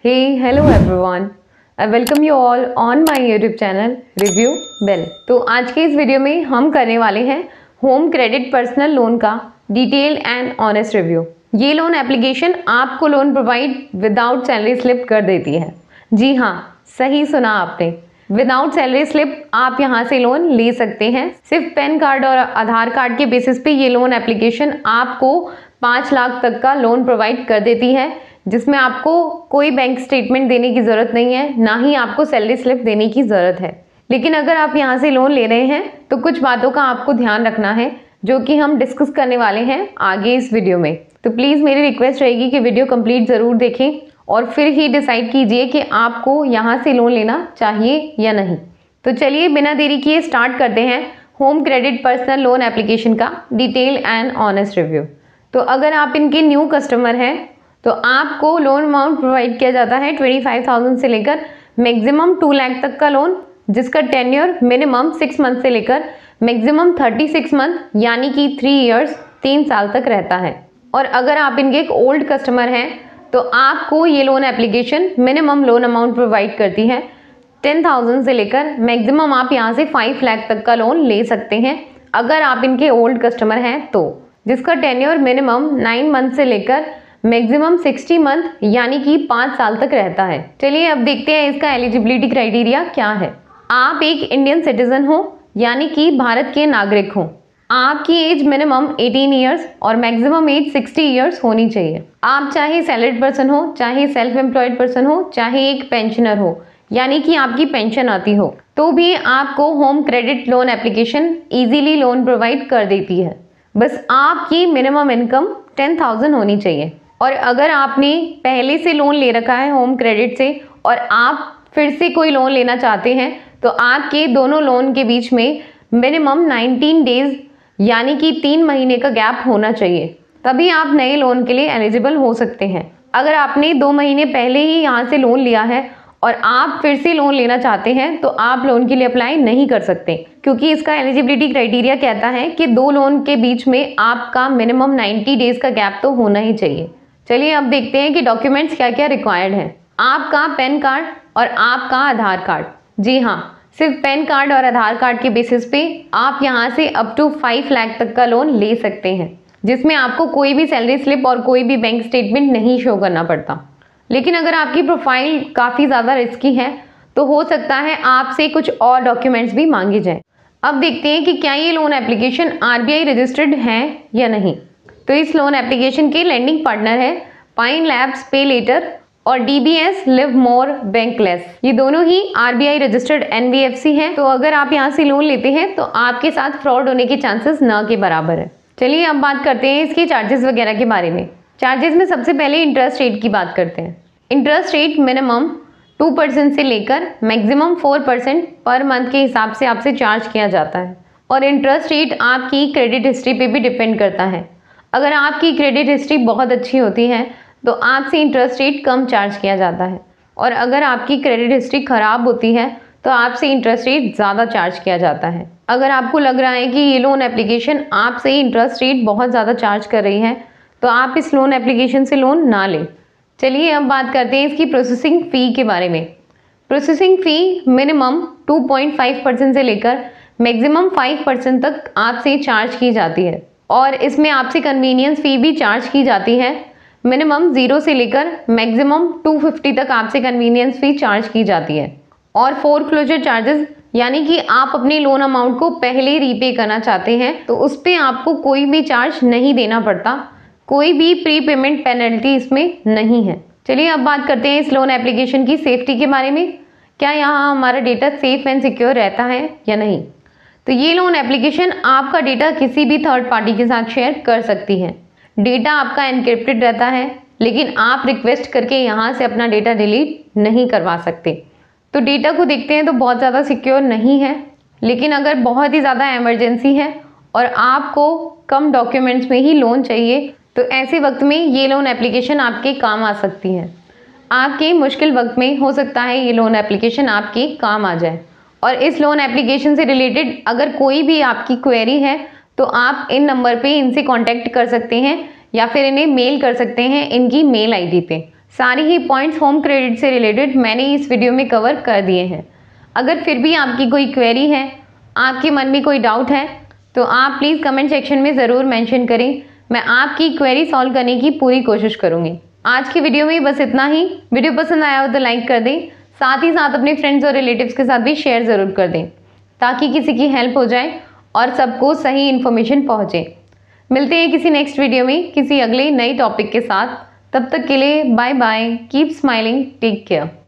Hey, hello everyone. I welcome you all on my YouTube channel Review Bell. तो आज के इस video में हम करने वाले हैं होम क्रेडिट पर्सनल लोन का डिटेल एंड ऑनेस्ट रिव्यू। ये लोन एप्लीकेशन आपको loan provide without salary slip कर देती है। जी हाँ, सही सुना आपने, विदाउट सैलरी स्लिप आप यहाँ से लोन ले सकते हैं। सिर्फ पैन कार्ड और आधार कार्ड के बेसिस पे ये लोन एप्लीकेशन आपको 5 लाख तक का लोन प्रोवाइड कर देती है, जिसमें आपको कोई बैंक स्टेटमेंट देने की ज़रूरत नहीं है, ना ही आपको सैलरी स्लिप देने की ज़रूरत है। लेकिन अगर आप यहाँ से लोन ले रहे हैं तो कुछ बातों का आपको ध्यान रखना है, जो कि हम डिस्कस करने वाले हैं आगे इस वीडियो में। तो प्लीज़ मेरी रिक्वेस्ट रहेगी कि वीडियो कंप्लीट ज़रूर देखें और फिर ही डिसाइड कीजिए कि आपको यहाँ से लोन लेना चाहिए या नहीं। तो चलिए बिना देरी किए स्टार्ट करते हैं home credit personal loan application का डिटेल एंड ऑनेस्ट रिव्यू। तो अगर आप इनके न्यू कस्टमर हैं तो आपको लोन अमाउंट प्रोवाइड किया जाता है 25,000 से लेकर मैक्सिमम 2 लाख तक का लोन, जिसका टेन्योर मिनिमम 6 मंथ से लेकर मैक्सिमम 36 मंथ यानी कि 3 इयर्स 3 साल तक रहता है। और अगर आप इनके एक ओल्ड कस्टमर हैं तो आपको ये loan application minimum loan amount provide करती है 10,000 से लेकर मैक्सिमम आप यहाँ से 5 लाख तक का लोन ले सकते हैं अगर आप इनके ओल्ड कस्टमर हैं तो, जिसका टेन्योर मिनिमम 9 मंथ से लेकर मैक्सिमम 60 मंथ यानी कि 5 साल तक रहता है। चलिए अब देखते हैं इसका एलिजिबिलिटी क्राइटेरिया क्या है। आप एक इंडियन सिटीजन हो यानी कि भारत के नागरिक हो। आपकी एज मिनिमम 18 इयर्स और मैक्सिमम एज 60 इयर्स होनी चाहिए। आप चाहे सैलरीड पर्सन हो, चाहे सेल्फ एम्प्लॉयड पर्सन हो, चाहे एक पेंशनर हो यानी कि आपकी पेंशन आती हो, तो भी आपको home credit loan application easily loan provide कर देती है। बस आपकी मिनिमम इनकम 10,000 होनी चाहिए। और अगर आपने पहले से लोन ले रखा है होम क्रेडिट से और आप फिर से कोई लोन लेना चाहते हैं तो आपके दोनों लोन के बीच में मिनिमम 19 डेज यानी कि 3 महीने का गैप होना चाहिए, तभी आप नए लोन के लिए एलिजिबल हो सकते हैं। अगर आपने 2 महीने पहले ही यहाँ से लोन लिया है और आप फिर से लोन लेना चाहते हैं तो आप लोन के लिए अप्लाई नहीं कर सकते, क्योंकि इसका एलिजिबिलिटी क्राइटेरिया कहता है कि 2 लोन के बीच में आपका मिनिमम 90 डेज का गैप तो होना ही चाहिए। चलिए अब देखते हैं कि डॉक्यूमेंट्स क्या क्या रिक्वायर्ड हैं। आपका पैन कार्ड और आपका आधार कार्ड। जी हाँ, सिर्फ पैन कार्ड और आधार कार्ड के बेसिस पे आप यहाँ से अप टू 5 लाख तक का लोन ले सकते हैं, जिसमें आपको कोई भी सैलरी स्लिप और कोई भी बैंक स्टेटमेंट नहीं शो करना पड़ता। लेकिन अगर आपकी प्रोफाइल काफ़ी ज़्यादा रिस्की है तो हो सकता है आपसे कुछ और डॉक्यूमेंट्स भी मांगे जाएँ। अब देखते हैं कि क्या ये लोन एप्लीकेशन RBI रजिस्टर्ड है या नहीं। तो इस लोन एप्लीकेशन के लैंडिंग पार्टनर है पाइन लैब्स पे लेटर और DBS लिव मोर बैंकलेस। ये दोनों ही RBI रजिस्टर्ड NBFC हैं। तो अगर आप यहाँ से लोन लेते हैं तो आपके साथ फ्रॉड होने के चांसेस ना के बराबर है। चलिए अब बात करते हैं इसके चार्जेस वगैरह के बारे में। चार्जेस में सबसे पहले इंटरेस्ट रेट की बात करते हैं। इंटरेस्ट रेट मिनिमम 2% से लेकर मैक्सिमम 4% पर मंथ के हिसाब से आपसे चार्ज किया जाता है। और इंटरेस्ट रेट आपकी क्रेडिट हिस्ट्री पे भी डिपेंड करता है। अगर आपकी क्रेडिट हिस्ट्री बहुत अच्छी होती है तो आपसे इंटरेस्ट रेट कम चार्ज किया जाता है, और अगर आपकी क्रेडिट हिस्ट्री ख़राब होती है तो आपसे इंटरेस्ट रेट ज़्यादा चार्ज किया जाता है। अगर आपको लग रहा है कि ये लोन एप्लीकेशन आपसे इंटरेस्ट रेट बहुत ज़्यादा चार्ज कर रही है तो आप इस लोन एप्लीकेशन से लोन ना लें। चलिए अब बात करते हैं इसकी प्रोसेसिंग फ़ी के बारे में। प्रोसेसिंग फ़ी मिनिमम 2.5% से लेकर मैक्सिमम 5% तक आपसे चार्ज की जाती है, और इसमें आपसे कन्वीनियंस फ़ी भी चार्ज की जाती है। मिनिमम 0 से लेकर मैक्सिमम 250 तक आपसे कन्वीनियंस फ़ी चार्ज की जाती है। और फोरक्लोजर चार्जेस यानी कि आप अपने लोन अमाउंट को पहले रीपे करना चाहते हैं तो उस पर आपको कोई भी चार्ज नहीं देना पड़ता, कोई भी प्री पेमेंट पेनल्टी इसमें नहीं है। चलिए अब बात करते हैं इस लोन एप्लीकेशन की सेफ्टी के बारे में। क्या यहाँ हमारा डेटा सेफ एंड सिक्योर रहता है या नहीं। तो ये लोन एप्लीकेशन आपका डेटा किसी भी थर्ड पार्टी के साथ शेयर कर सकती है। डेटा आपका एनक्रिप्टेड रहता है, लेकिन आप रिक्वेस्ट करके यहाँ से अपना डेटा डिलीट नहीं करवा सकते। तो डेटा को देखते हैं तो बहुत ज़्यादा सिक्योर नहीं है, लेकिन अगर बहुत ही ज़्यादा इमरजेंसी है और आपको कम डॉक्यूमेंट्स में ही लोन चाहिए तो ऐसे वक्त में ये लोन एप्लीकेशन आपके काम आ सकती है। आपके मुश्किल वक्त में हो सकता है ये लोन एप्लीकेशन आपके काम आ जाए। और इस लोन एप्लीकेशन से रिलेटेड अगर कोई भी आपकी क्वेरी है तो आप इन नंबर पे इनसे कांटेक्ट कर सकते हैं या फिर इन्हें मेल कर सकते हैं इनकी मेल आईडी पे सारे ही पॉइंट्स होम क्रेडिट से रिलेटेड मैंने इस वीडियो में कवर कर दिए हैं। अगर फिर भी आपकी कोई क्वेरी है, आपके मन में कोई डाउट है, तो आप प्लीज़ कमेंट सेक्शन में ज़रूर मेंशन करें। मैं आपकी क्वेरी सॉल्व करने की पूरी कोशिश करूँगी। आज की वीडियो में बस इतना ही। वीडियो पसंद आया हो तो लाइक कर दें, साथ ही साथ अपने फ्रेंड्स और रिलेटिव्स के साथ भी शेयर ज़रूर कर दें, ताकि किसी की हेल्प हो जाए और सबको सही इन्फॉर्मेशन पहुँचे। मिलते हैं किसी नेक्स्ट वीडियो में किसी अगले नए टॉपिक के साथ। तब तक के लिए bye bye, keep smiling, take care.